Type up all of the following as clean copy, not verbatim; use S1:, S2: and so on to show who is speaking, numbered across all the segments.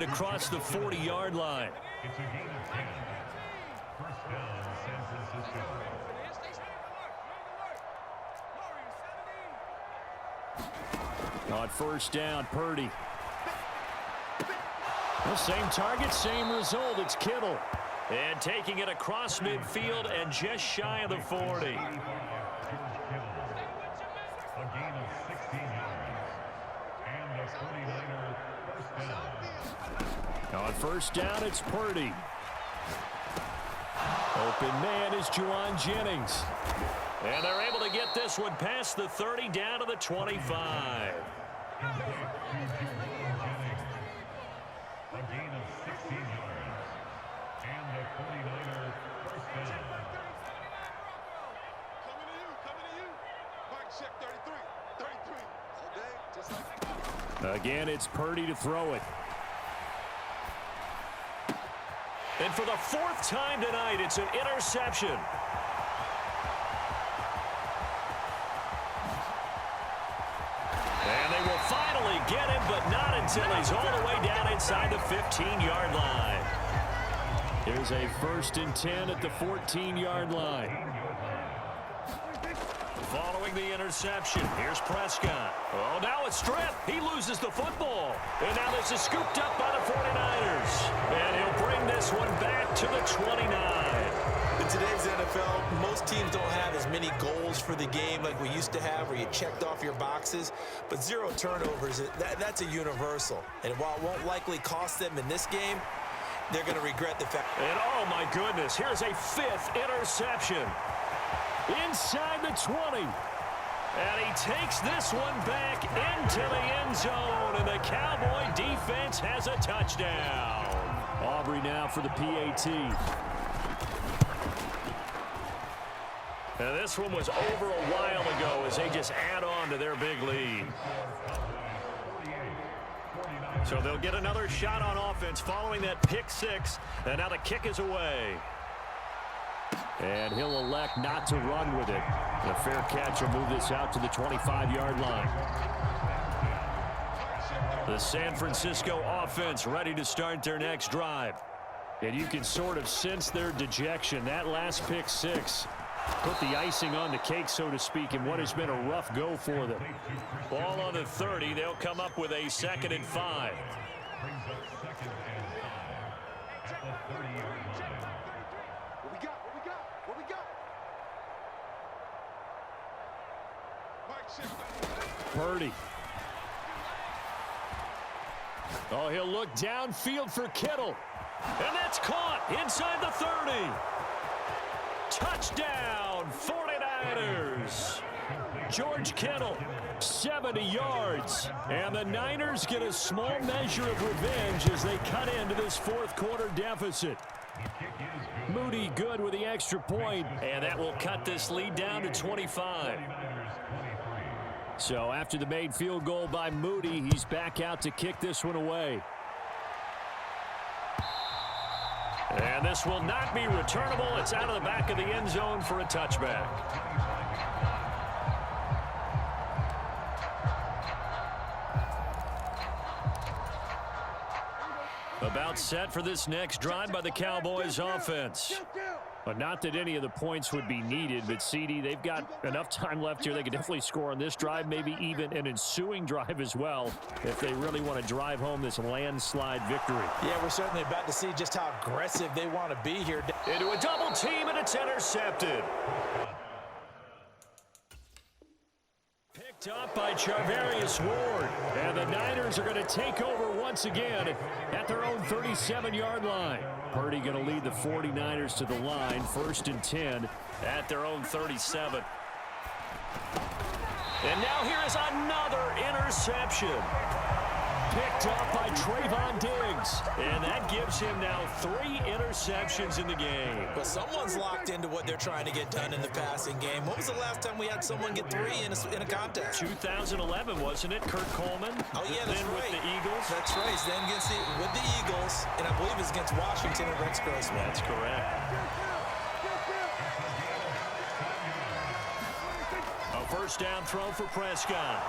S1: across the 40-yard line.
S2: It's a gain of 10. First down, San Francisco.
S1: On first down, Purdy. The same target, same result. It's Kittle. And taking it across midfield and just shy of the 40.
S2: A gain of 16 yards. And a 49er first down.
S1: On first down, it's Purdy. Open man is Juwan Jennings. And they're able to get this one past the 30 down to the 25.
S2: A gain of 16 yards. And a 49er first down.
S3: Coming to you. Mike, check 33. All day, just like that.
S1: Again, it's Purdy to throw it. And for the fourth time tonight, it's an interception. And they will finally get him, but not until he's all the way down inside the 15-yard line. Here's a 1st and 10 at the 14-yard line. Following the interception, here's Prescott. Oh, now it's stripped. He loses the football. And now this is scooped up by the 49ers. And he'll bring this one back to the 29.
S4: In today's NFL, most teams don't have as many goals for the game like we used to have, where you checked off your boxes. But 0 turnovers, that's a universal. And while it won't likely cost them in this game, they're going to regret the fact.
S1: And oh my goodness, here's a 5th interception. Inside the 20. And he takes this one back into the end zone. And the Cowboy defense has a touchdown. Aubrey now for the PAT. Now this one was over a while ago as they just add on to their big lead. So they'll get another shot on offense following that pick 6. And now the kick is away. And he'll elect not to run with it. A fair catch will move this out to the 25-yard line. The San Francisco offense ready to start their next drive. And you can sort of sense their dejection. That last pick 6 put the icing on the cake, so to speak, in what has been a rough go for them. Ball on the 30. They'll come up with a 2nd and 5.
S2: Brings up 2nd and 5 at the 30-yard line.
S3: What we got? Mike, check.
S1: Purdy. Oh, he'll look downfield for Kittle. And that's caught inside the 30. Touchdown, 49ers. George Kittle, 70 yards. And the Niners get a small measure of revenge as they cut into this 4th quarter deficit. Moody good with the extra point, and that will cut this lead down to 25. So after the made field goal by Moody, he's back out to kick this one away. And this will not be returnable. It's out of the back of the end zone for a touchback. About set for this next drive by the Cowboys offense. But not that any of the points would be needed, but CD, they've got enough time left here. They could definitely score on this drive, maybe even an ensuing drive as well, if they really want to drive home this landslide victory.
S4: Yeah, we're certainly about to see just how aggressive they want to be here.
S1: Into a double team, and it's intercepted. Picked up by Charvarius Ward. And the Niners are going to take over once again at their own 37-yard line. Purdy going to lead the 49ers to the line. 1st and 10 at their own 37. And now here is another interception. Picked up by Trayvon Diggs. And that gives him now 3 interceptions in the game.
S4: But someone's locked into what they're trying to get done in the passing game. When was the last time we had someone get 3 in a contest?
S1: 2011, wasn't it? Kurt Coleman.
S4: Oh, yeah, that's
S1: then
S4: right.
S1: With the Eagles.
S4: That's right. Then with the Eagles, and I believe it's against Washington and Rex Grossman.
S1: That's correct. A 1st down throw for Prescott.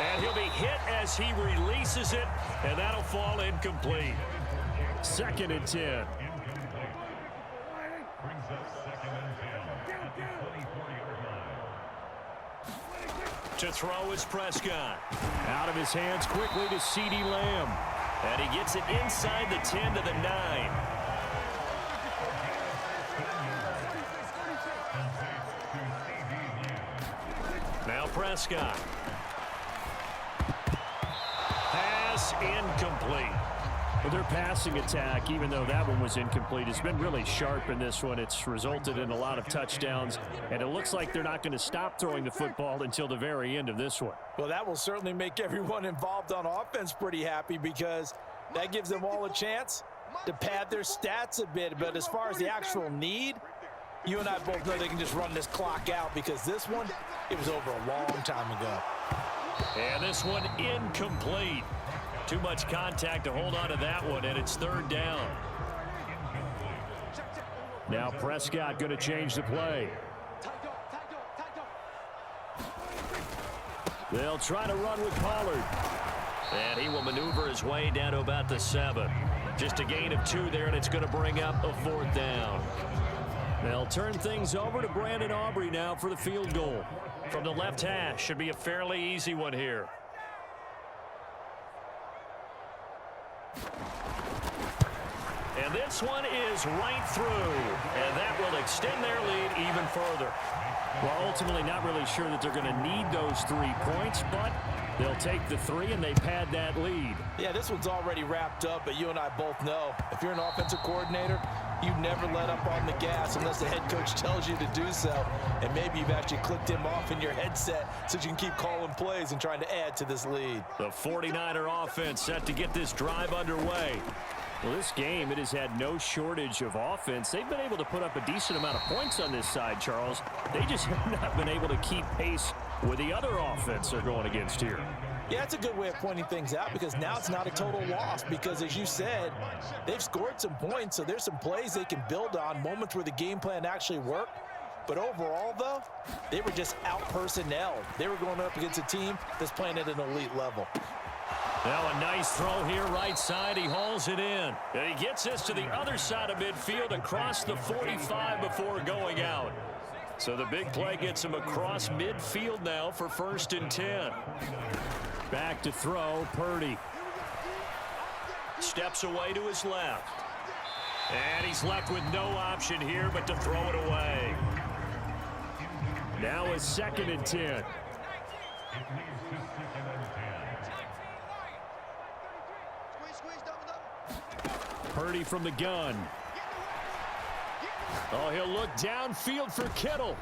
S1: And he'll be hit as he releases it And that'll fall incomplete. 2nd and 10.
S2: Brings up 2nd and 10 at the 24-yard line.
S1: To throw is Prescott. Out of his hands quickly to CeeDee Lamb. And he gets it inside the 10 to the 9. Now Prescott. Pass incomplete. Well, their passing attack, even though that one was incomplete, has been really sharp in this one. It's resulted in a lot of touchdowns, and it looks like they're not going to stop throwing the football until the very end of this one.
S4: Well, that will certainly make everyone involved on offense pretty happy because that gives them all a chance to pad their stats a bit. But as far as the actual need, you and I both know they can just run this clock out because this one, it was over a long time ago.
S1: And this one incomplete. Too much contact to hold on to that one, and it's 3rd down. Now Prescott going to change the play. They'll try to run with Pollard. And he will maneuver his way down to about the 7. Just a gain of 2 there, and it's going to bring up a 4th down. They'll turn things over to Brandon Aubrey now for the field goal. From the left hash, should be a fairly easy one here. And this one is right through, and that will extend their lead even further. Well, ultimately not really sure that they're going to need those 3 points, but they'll take the 3 and they pad that lead.
S4: Yeah, this one's already wrapped up, but you and I both know if you're an offensive coordinator, you never let up on the gas unless the head coach tells you to do so. And maybe you've actually clicked him off in your headset so you can keep calling plays and trying to add to this lead.
S1: The 49er offense set to get this drive underway. Well, this game, it has had no shortage of offense. They've been able to put up a decent amount of points on this side, Charles. They just have not been able to keep pace with the other offense they're going against here.
S4: Yeah, that's a good way of pointing things out because now it's not a total loss because, as you said, they've scored some points, so there's some plays they can build on, moments where the game plan actually worked. But overall, though, they were just out-personnel. They were going up against a team that's playing at an elite level.
S1: Now a nice throw here right side. He hauls it in. And he gets this to the other side of midfield across the 45 before going out. So the big play gets him across midfield now for 1st and 10. Back to throw, Purdy. Steps away to his left. And he's left with no option here but to throw it away. Now a 2nd and 10. Purdy from the gun. Oh, he'll look downfield for Kittle.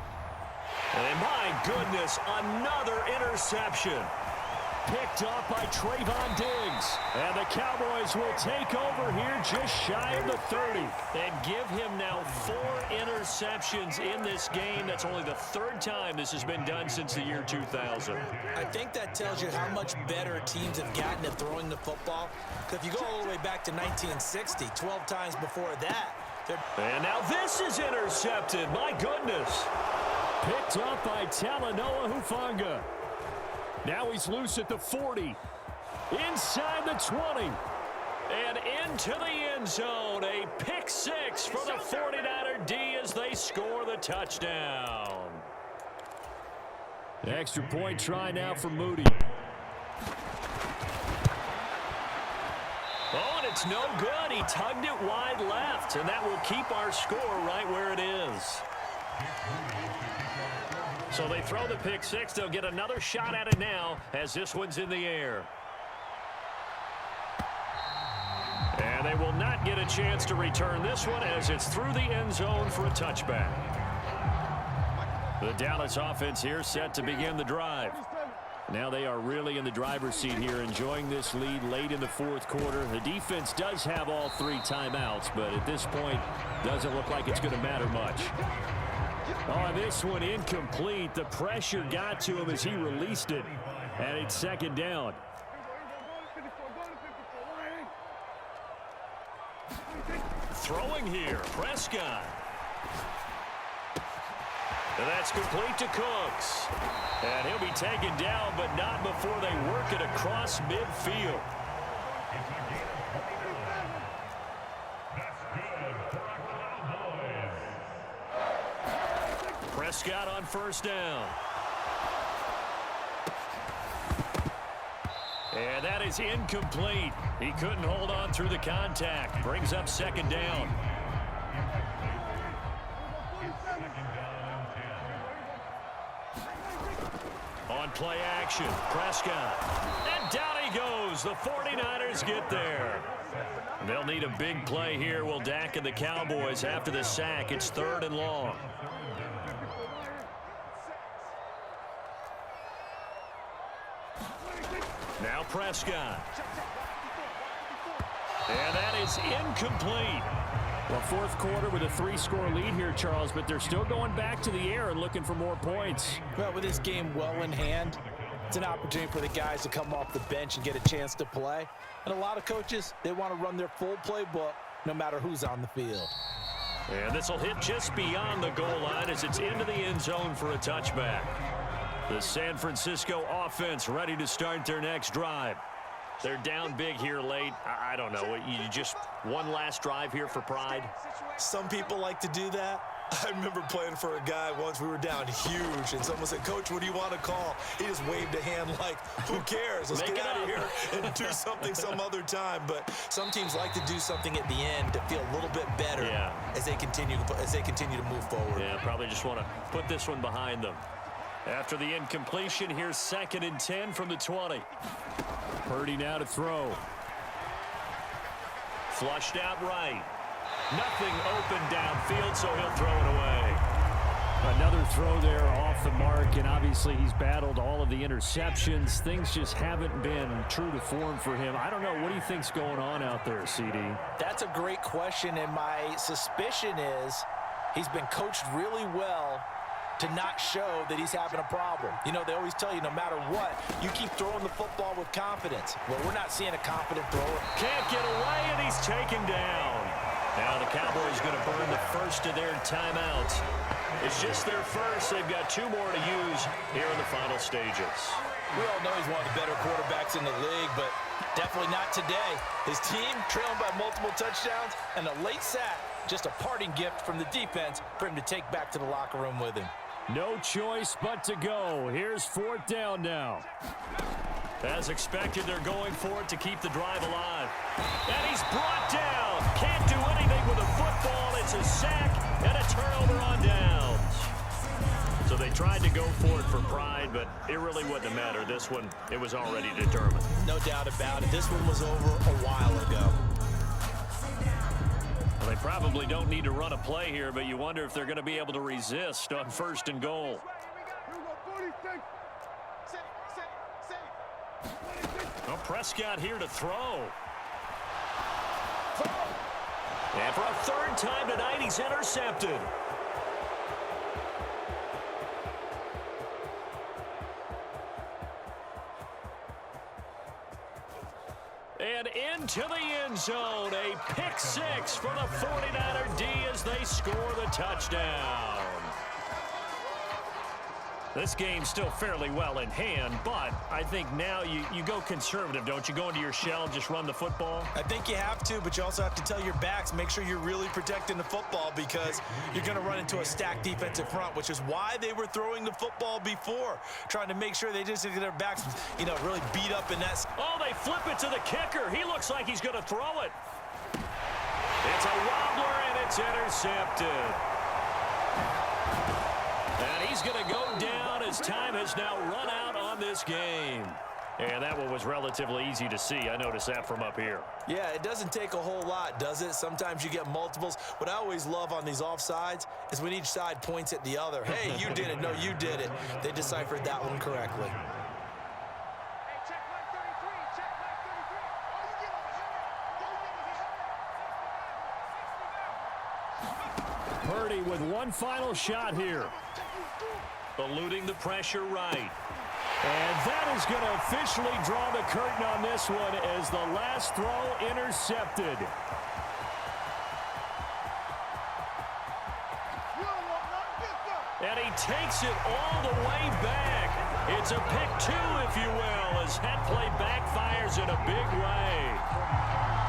S1: And my goodness, another interception. Picked off by Trayvon Diggs. And the Cowboys will take over here just shy of the 30. And give him now 4 interceptions in this game. That's only the 3rd time this has been done since the year 2000.
S4: I think that tells you how much better teams have gotten at throwing the football. If you go all the way back to 1960, 12 times before that.
S1: And now this is intercepted. My goodness. Picked up by Talanoa Hufanga. Now he's loose at the 40. Inside the 20. And into the end zone. A pick 6 for the 49er D as they score the touchdown. The extra point try now for Moody. Oh, and it's no good. He tugged it wide left, and that will keep our score right where it is. So they throw the pick 6. They'll get another shot at it now as this one's in the air. And they will not get a chance to return this one as it's through the end zone for a touchback. The Dallas offense here set to begin the drive. Now they are really in the driver's seat here, enjoying this lead late in the 4th quarter. The defense does have all 3 timeouts, but at this point, doesn't look like it's going to matter much. Oh, this one incomplete. The pressure got to him as he released it, and it's 2nd down. Throwing here, Prescott. And that's complete to Cooks. And he'll be taken down, but not before they work it across midfield.
S2: It's a gain of 49. That's good for a Cowboys.
S1: Prescott on first down. And that is incomplete. He couldn't hold on through the contact. Brings up second down. On play action, Prescott. And down he goes. The 49ers get there. They'll need a big play here. Will Dak and the Cowboys after the sack. It's 3rd and long. Now Prescott. And that is incomplete. Well, fourth quarter with a 3-score lead here, Charles, but they're still going back to the air and looking for more points.
S4: Well, with this game well in hand, it's an opportunity for the guys to come off the bench and get a chance to play. And a lot of coaches, they want to run their full playbook no matter who's on the field.
S1: And this will hit just beyond the goal line as it's into the end zone for a touchback. The San Francisco offense ready to start their next drive. They're down big here late. I don't know. You just one last drive here for pride?
S4: Some people like to do that. I remember playing for a guy once. We were down huge, and someone said, "Coach, what do you want to call?" He just waved a hand like, "Who cares? Let's get out of here and do something some other time." But some teams like to do something at the end to feel a little bit better as they continue to move forward.
S1: Yeah, probably just want to put this one behind them. After the incompletion, here's 2nd and 10 from the 20. Purdy now to throw. Flushed out right. Nothing open downfield, so he'll throw it away. Another throw there off the mark, and obviously he's battled all of the interceptions. Things just haven't been true to form for him. I don't know. What do you think's going on out there, CD?
S4: That's a great question, and my suspicion is he's been coached really well to not show that he's having a problem. You know, they always tell you no matter what, you keep throwing the football with confidence. Well, we're not seeing a confident thrower.
S1: Can't get away, and he's taken down. Now the Cowboys going to burn the first of their timeouts. It's just their first. They've got 2 more to use here in the final stages.
S4: We all know he's one of the better quarterbacks in the league, but definitely not today. His team trailing by multiple touchdowns and a late sack. Just a parting gift from the defense for him to take back to the locker room with him.
S1: No choice but to go. Here's 4th down now. As expected, they're going for it to keep the drive alive. And he's brought down. Can't do anything with a football. It's a sack and a turnover on downs. So they tried to go for it for pride, but it really wouldn't have mattered. This one, it was already determined.
S4: No doubt about it. This one was over a while ago.
S1: Well, they probably don't need to run a play here, but you wonder if they're going to be able to resist on 1st and goal. Well, Prescott here to throw. And for a 3rd time tonight, he's intercepted. And into the end zone, a pick 6 for the 49er D as they score the touchdown. This game's still fairly well in hand, but I think now you go conservative, don't you? Go into your shell and just run the football?
S4: I think you have to, but you also have to tell your backs, make sure you're really protecting the football because you're going to run into a stacked defensive front, which is why they were throwing the football before, trying to make sure they just get their backs, really beat up in that.
S1: Oh, they flip it to the kicker. He looks like he's going to throw it. It's a wobbler, and it's intercepted. And he's going to go down as time has now run out on this game. And that one was relatively easy to see. I noticed that from up here.
S4: Yeah, it doesn't take a whole lot, does it? Sometimes you get multiples. What I always love on these offsides is when each side points at the other. Hey, you did it. No, you did it. They deciphered that one correctly.
S1: Purdy with one final shot here. Eluding the pressure right. And that is going to officially draw the curtain on this one as the last throw intercepted. And he he takes it all the way back. It's a pick two, if you will, as that play backfires in a big way.